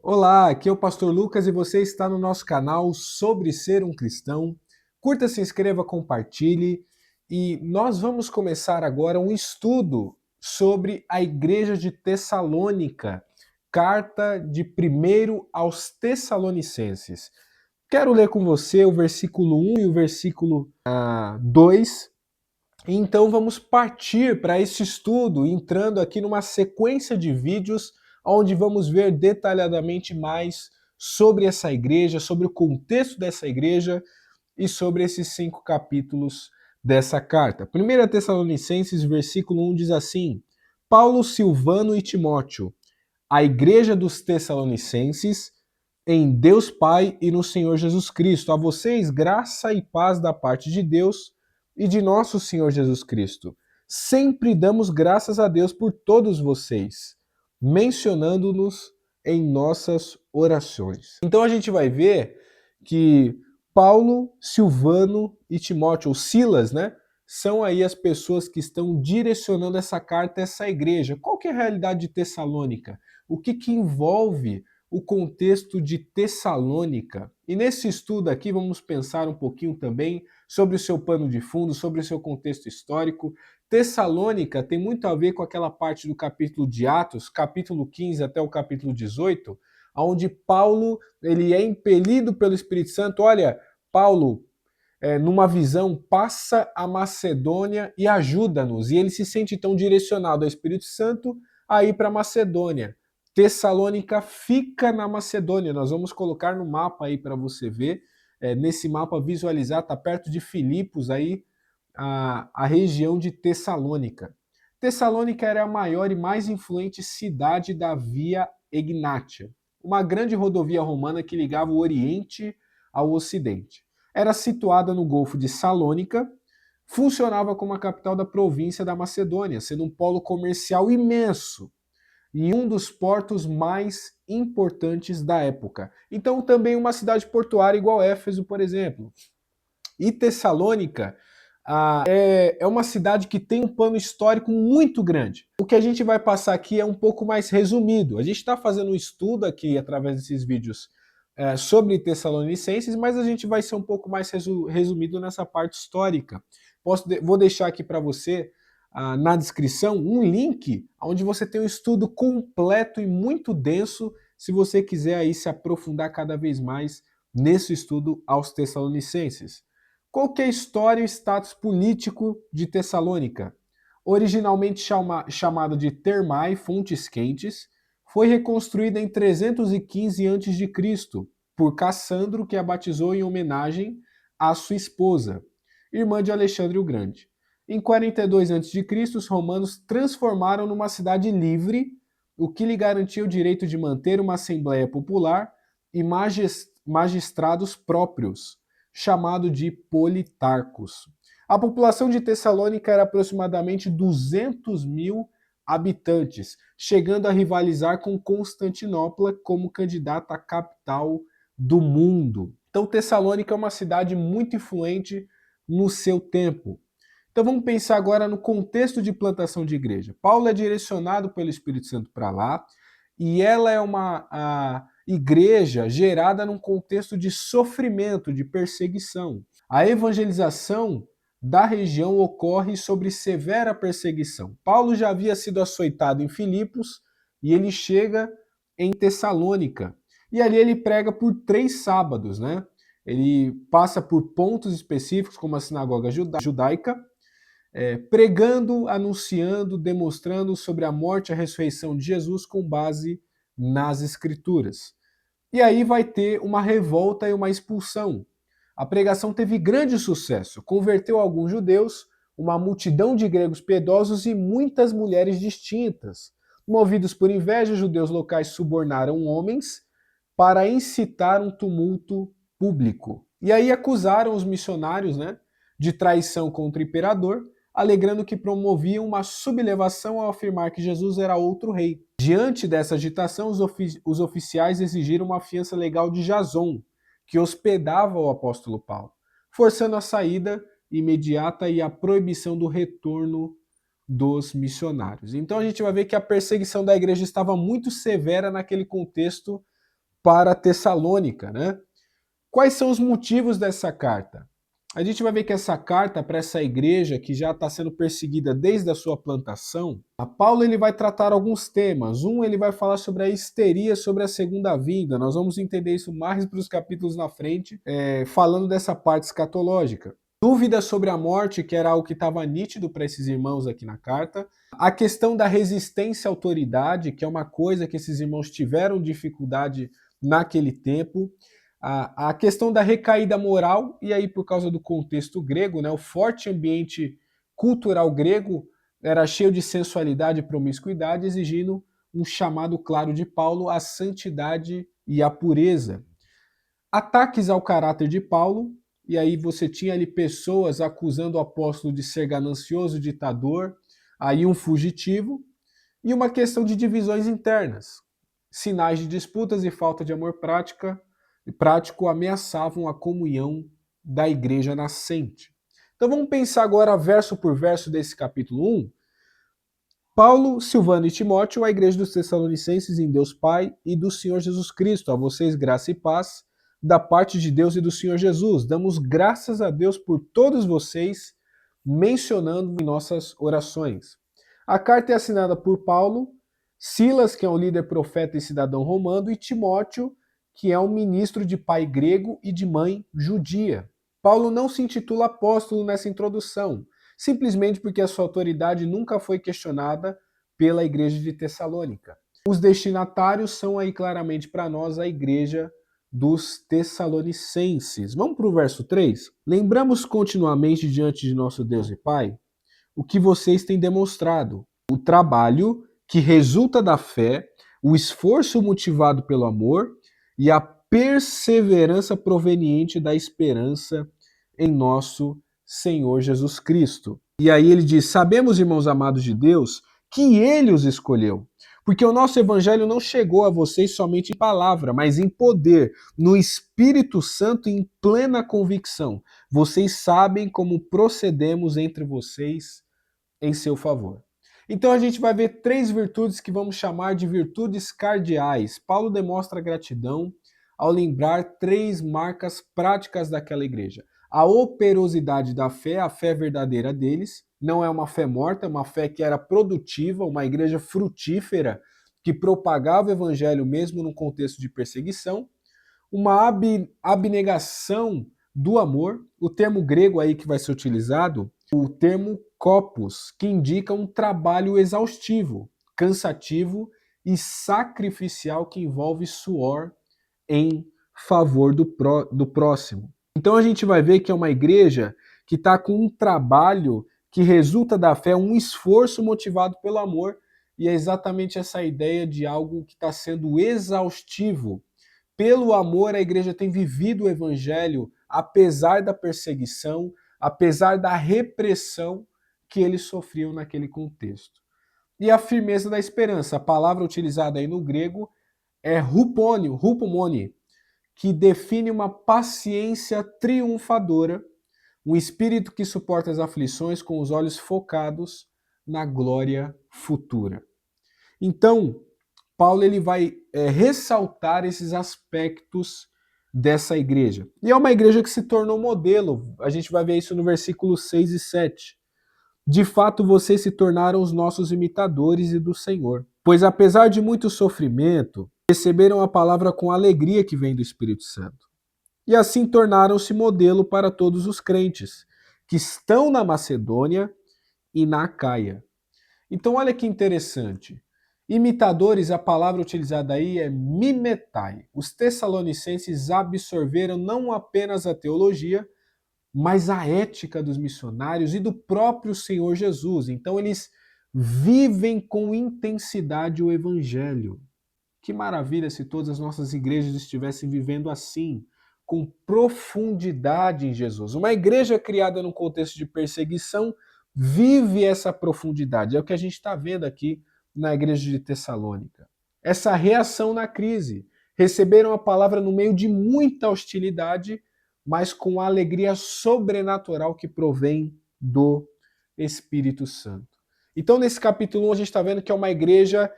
Olá, aqui é o Pastor Lucas e você está no nosso canal Sobre Ser um Cristão. Curta, se inscreva, compartilhe e nós vamos começar agora um estudo sobre a igreja de Tessalônica, carta de 1 aos Tessalonicenses. Quero ler com você o versículo 1 e o versículo 2. Então vamos partir para esse estudo, entrando aqui numa sequência de vídeos onde vamos ver detalhadamente mais sobre essa igreja, sobre o contexto dessa igreja e sobre esses 5 capítulos dessa carta. 1 Tessalonicenses, versículo 1 diz assim: Paulo, Silvano e Timóteo, a igreja dos Tessalonicenses, em Deus Pai e no Senhor Jesus Cristo. A vocês, graça e paz da parte de Deus e de nosso Senhor Jesus Cristo. Sempre damos graças a Deus por todos vocês, mencionando-nos em nossas orações. Então a gente vai ver que Paulo, Silvano e Timóteo, ou Silas, né, são aí as pessoas que estão direcionando essa carta a essa igreja. Qual que é a realidade de Tessalônica? O que envolve o contexto de Tessalônica? E nesse estudo aqui vamos pensar um pouquinho também sobre o seu pano de fundo, sobre o seu contexto histórico. Tessalônica tem muito a ver com aquela parte do capítulo de Atos, capítulo 15 até o capítulo 18, onde Paulo ele é impelido pelo Espírito Santo. Olha, Paulo, numa visão, passa a Macedônia e ajuda-nos. E ele se sente então direcionado ao Espírito Santo a ir para a Macedônia. Tessalônica fica na Macedônia. Nós vamos colocar no mapa aí para você ver. Nesse mapa visualizar, está perto de Filipos aí, a região de Tessalônica. Tessalônica era a maior e mais influente cidade da Via Egnatia, uma grande rodovia romana que ligava o Oriente ao Ocidente. Era situada no Golfo de Salônica, funcionava como a capital da província da Macedônia, sendo um polo comercial imenso e um dos portos mais importantes da época. Então, também uma cidade portuária igual Éfeso, por exemplo. E Tessalônica é uma cidade que tem um pano histórico muito grande. O que a gente vai passar aqui é um pouco mais resumido. A gente está fazendo um estudo aqui, através desses vídeos, sobre Tessalonicenses, mas a gente vai ser um pouco mais resumido nessa parte histórica. Vou deixar aqui para você, na descrição, um link onde você tem um estudo completo e muito denso, se você quiser aí se aprofundar cada vez mais nesse estudo aos Tessalonicenses. Qual que é a história e o status político de Tessalônica? Originalmente chamada de Termai, Fontes Quentes, foi reconstruída em 315 a.C. por Cassandro, que a batizou em homenagem à sua esposa, irmã de Alexandre o Grande. Em 42 a.C., os romanos transformaram numa cidade livre, o que lhe garantia o direito de manter uma assembleia popular e magistrados próprios, chamado de Politarcos. A população de Tessalônica era aproximadamente 200 mil habitantes, chegando a rivalizar com Constantinopla como candidata à capital do mundo. Então, Tessalônica é uma cidade muito influente no seu tempo. Então, vamos pensar agora no contexto de plantação de igreja. Paulo é direcionado pelo Espírito Santo para lá e ela é uma igreja gerada num contexto de sofrimento, de perseguição. A evangelização da região ocorre sobre severa perseguição. Paulo já havia sido açoitado em Filipos e ele chega em Tessalônica. E ali ele prega por 3 sábados, né? Ele passa por pontos específicos, como a sinagoga judaica, pregando, anunciando, demonstrando sobre a morte e a ressurreição de Jesus com base nas Escrituras. E aí vai ter uma revolta e uma expulsão. A pregação teve grande sucesso, converteu alguns judeus, uma multidão de gregos piedosos e muitas mulheres distintas. Movidos por inveja, judeus locais subornaram homens para incitar um tumulto público. E aí acusaram os missionários, né, de traição contra o imperador, alegando que promoviam uma sublevação ao afirmar que Jesus era outro rei. Diante dessa agitação, os oficiais exigiram uma fiança legal de Jason, que hospedava o apóstolo Paulo, forçando a saída imediata e a proibição do retorno dos missionários. Então a gente vai ver que a perseguição da igreja estava muito severa naquele contexto para Tessalônica, né? Quais são os motivos dessa carta? A gente vai ver que essa carta para essa igreja que já está sendo perseguida desde a sua plantação, a Paulo ele vai tratar alguns temas. Ele vai falar sobre a histeria, sobre a segunda vinda. Nós vamos entender isso mais para os capítulos na frente, falando dessa parte escatológica. Dúvidas sobre a morte, que era algo que estava nítido para esses irmãos aqui na carta. A questão da resistência à autoridade, que é uma coisa que esses irmãos tiveram dificuldade naquele tempo. A questão da recaída moral, e aí por causa do contexto grego, né, o forte ambiente cultural grego era cheio de sensualidade e promiscuidade, exigindo um chamado claro de Paulo à santidade e à pureza. Ataques ao caráter de Paulo, e aí você tinha ali pessoas acusando o apóstolo de ser ganancioso, ditador, aí um fugitivo, e uma questão de divisões internas. Sinais de disputas e falta de amor prático ameaçavam a comunhão da igreja nascente. Então vamos pensar agora verso por verso desse capítulo 1. Paulo, Silvano e Timóteo, a igreja dos Tessalonicenses em Deus Pai e do Senhor Jesus Cristo. A vocês graça e paz da parte de Deus e do Senhor Jesus. Damos graças a Deus por todos vocês, mencionando em nossas orações. A carta é assinada por Paulo, Silas, que é um líder profeta e cidadão romano, e Timóteo, que é um ministro de pai grego e de mãe judia. Paulo não se intitula apóstolo nessa introdução, simplesmente porque a sua autoridade nunca foi questionada pela igreja de Tessalônica. Os destinatários são aí claramente para nós a igreja dos Tessalonicenses. Vamos para o verso 3? Lembramos continuamente diante de nosso Deus e Pai o que vocês têm demonstrado, o trabalho que resulta da fé, o esforço motivado pelo amor e a perseverança proveniente da esperança em nosso Senhor Jesus Cristo. E aí ele diz: sabemos, irmãos amados de Deus, que ele os escolheu, porque o nosso evangelho não chegou a vocês somente em palavra, mas em poder, no Espírito Santo e em plena convicção. Vocês sabem como procedemos entre vocês em seu favor. Então a gente vai ver três virtudes que vamos chamar de virtudes cardeais. Paulo demonstra gratidão ao lembrar três marcas práticas daquela igreja. A operosidade da fé, a fé verdadeira deles, não é uma fé morta, é uma fé que era produtiva, uma igreja frutífera que propagava o evangelho mesmo num contexto de perseguição. Uma abnegação do amor, o termo grego aí que vai ser utilizado, o termo corpus, que indica um trabalho exaustivo, cansativo e sacrificial que envolve suor em favor do próximo. Então a gente vai ver que é uma igreja que está com um trabalho que resulta da fé, um esforço motivado pelo amor, e é exatamente essa ideia de algo que está sendo exaustivo. Pelo amor, a igreja tem vivido o evangelho apesar da perseguição, apesar da repressão que eles sofriam naquele contexto. E a firmeza da esperança, a palavra utilizada aí no grego é hupomone, que define uma paciência triunfadora, um espírito que suporta as aflições com os olhos focados na glória futura. Então, Paulo ele vai ressaltar esses aspectos dessa igreja. E é uma igreja que se tornou modelo. A gente vai ver isso no versículo 6 e 7. De fato, vocês se tornaram os nossos imitadores e do Senhor. Pois apesar de muito sofrimento, receberam a palavra com alegria que vem do Espírito Santo. E assim tornaram-se modelo para todos os crentes que estão na Macedônia e na Acaia. Então olha que interessante. Imitadores, a palavra utilizada aí é mimetai. Os tessalonicenses absorveram não apenas a teologia, mas a ética dos missionários e do próprio Senhor Jesus. Então eles vivem com intensidade o evangelho. Que maravilha se todas as nossas igrejas estivessem vivendo assim, com profundidade em Jesus. Uma igreja criada num contexto de perseguição vive essa profundidade. É o que a gente está vendo aqui na igreja de Tessalônica. Essa reação na crise. Receberam a palavra no meio de muita hostilidade, mas com a alegria sobrenatural que provém do Espírito Santo. Então, nesse capítulo 1, a gente está vendo que é uma igreja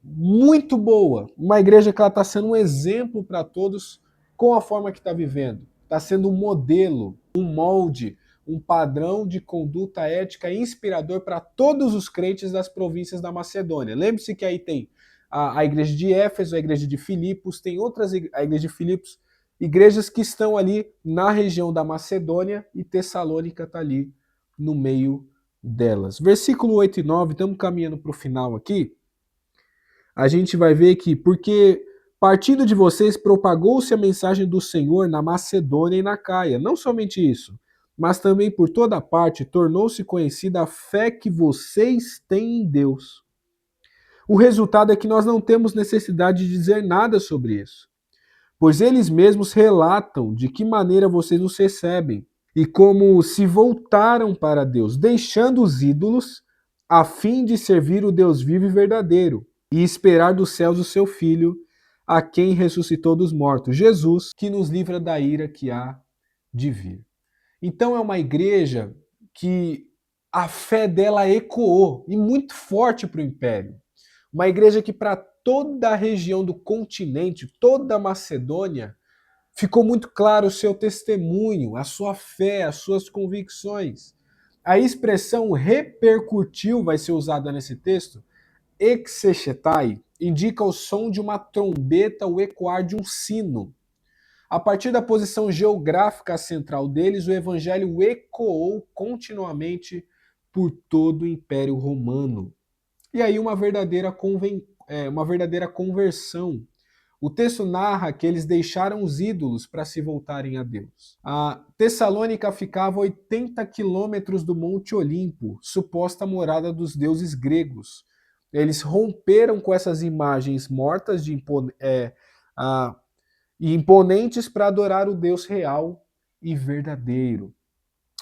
muito boa, uma igreja que está sendo um exemplo para todos com a forma que está vivendo. Está sendo um modelo, um molde, um padrão de conduta ética inspirador para todos os crentes das províncias da Macedônia. Lembre-se que aí tem a igreja de Éfeso, a igreja de Filipos, tem outras, a igreja de Filipos, igrejas que estão ali na região da Macedônia e Tessalônica está ali no meio delas. Versículo 8 e 9, estamos caminhando para o final aqui. A gente vai ver que, porque partindo de vocês propagou-se a mensagem do Senhor na Macedônia e na Caia. Não somente isso, mas também por toda parte tornou-se conhecida a fé que vocês têm em Deus. O resultado é que nós não temos necessidade de dizer nada sobre isso, pois eles mesmos relatam de que maneira vocês nos recebem e como se voltaram para Deus, deixando os ídolos a fim de servir o Deus vivo e verdadeiro e esperar dos céus o seu Filho, a quem ressuscitou dos mortos, Jesus, que nos livra da ira que há de vir. Então é uma igreja que a fé dela ecoou, e muito forte para o Império. Uma igreja que para toda a região do continente, toda a Macedônia, ficou muito claro o seu testemunho, a sua fé, as suas convicções. A expressão repercutiu vai ser usada nesse texto. Exegetai indica o som de uma trombeta, o ecoar de um sino. A partir da posição geográfica central deles, o evangelho ecoou continuamente por todo o Império Romano. E aí uma verdadeira conversão. O texto narra que eles deixaram os ídolos para se voltarem a Deus. A Tessalônica ficava a 80 quilômetros do Monte Olimpo, suposta morada dos deuses gregos. Eles romperam com essas imagens mortas e imponentes para adorar o Deus real e verdadeiro.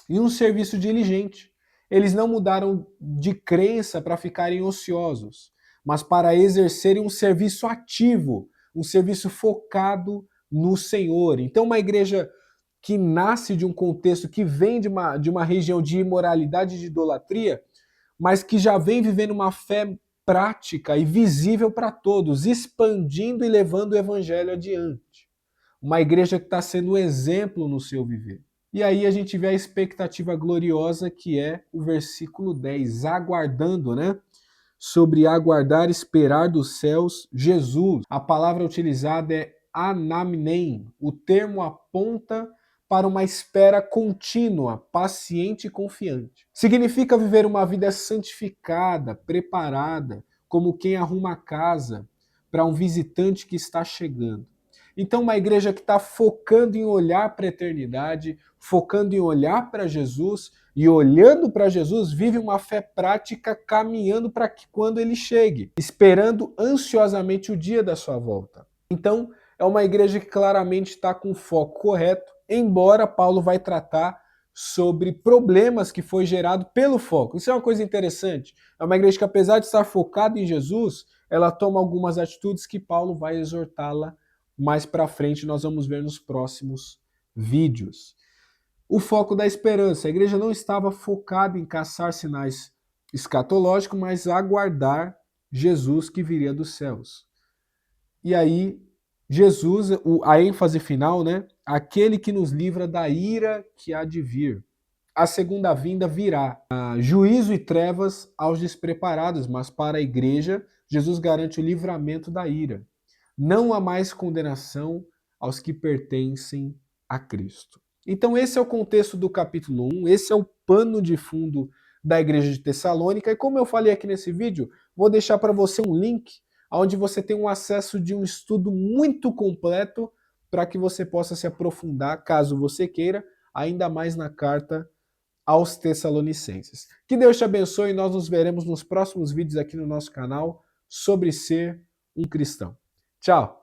E um serviço diligente. Eles não mudaram de crença para ficarem ociosos, mas para exercerem um serviço ativo, um serviço focado no Senhor. Então, uma igreja que nasce de um contexto que vem de uma região de imoralidade e de idolatria, mas que já vem vivendo uma fé prática e visível para todos, expandindo e levando o evangelho adiante. Uma igreja que está sendo um exemplo no seu viver. E aí a gente vê a expectativa gloriosa que é o versículo 10, aguardando, né? Sobre aguardar, esperar dos céus Jesus. A palavra utilizada é anamnem. O termo aponta para uma espera contínua, paciente e confiante. Significa viver uma vida santificada, preparada, como quem arruma a casa para um visitante que está chegando. Então, uma igreja que está focando em olhar para a eternidade, focando em olhar para Jesus e olhando para Jesus, vive uma fé prática caminhando para que quando ele chegue, esperando ansiosamente o dia da sua volta. Então, é uma igreja que claramente está com o foco correto, embora Paulo vai tratar sobre problemas que foi gerado pelo foco. Isso é uma coisa interessante. É uma igreja que, apesar de estar focada em Jesus, ela toma algumas atitudes que Paulo vai exortá-la mais para frente, nós vamos ver nos próximos vídeos. O foco da esperança. A igreja não estava focada em caçar sinais escatológicos, mas aguardar Jesus que viria dos céus. E aí, Jesus, a ênfase final, né? Aquele que nos livra da ira que há de vir. A segunda vinda virá. Juízo e trevas aos despreparados, mas para a igreja, Jesus garante o livramento da ira. Não há mais condenação aos que pertencem a Cristo. Então esse é o contexto do capítulo 1, esse é o pano de fundo da igreja de Tessalônica, e como eu falei aqui nesse vídeo, vou deixar para você um link onde você tem um acesso de um estudo muito completo para que você possa se aprofundar, caso você queira, ainda mais na carta aos Tessalonicenses. Que Deus te abençoe e nós nos veremos nos próximos vídeos aqui no nosso canal sobre ser um cristão. Tchau!